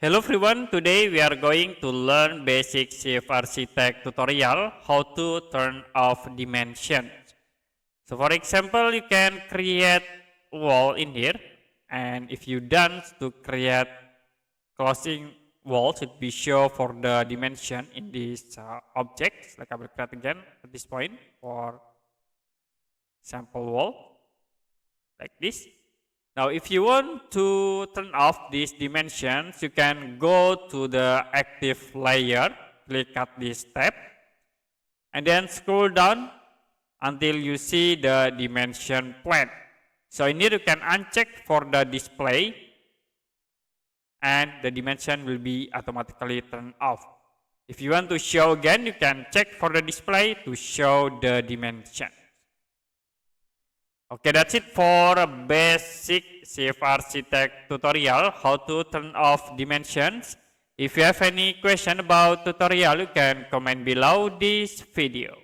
Hello everyone, today we are going to learn basic Shift Architect tutorial how to turn off dimensions. So for example, you can create wall in here, and if you done to create closing wall should be show for the dimension in this object. Like I will create again at this point for sample wall like this. Now, if you want to turn off these dimensions, you can go to the active layer, click at this tab, and then scroll down until you see the dimension plane. So in here you can uncheck for the display, and the dimension will be automatically turned off. If you want to show again, you can check for the display to show the dimension. Okay, that's it for a basic Shift Architect tutorial, how to turn off dimensions. If you have any question about tutorial, you can comment below this video.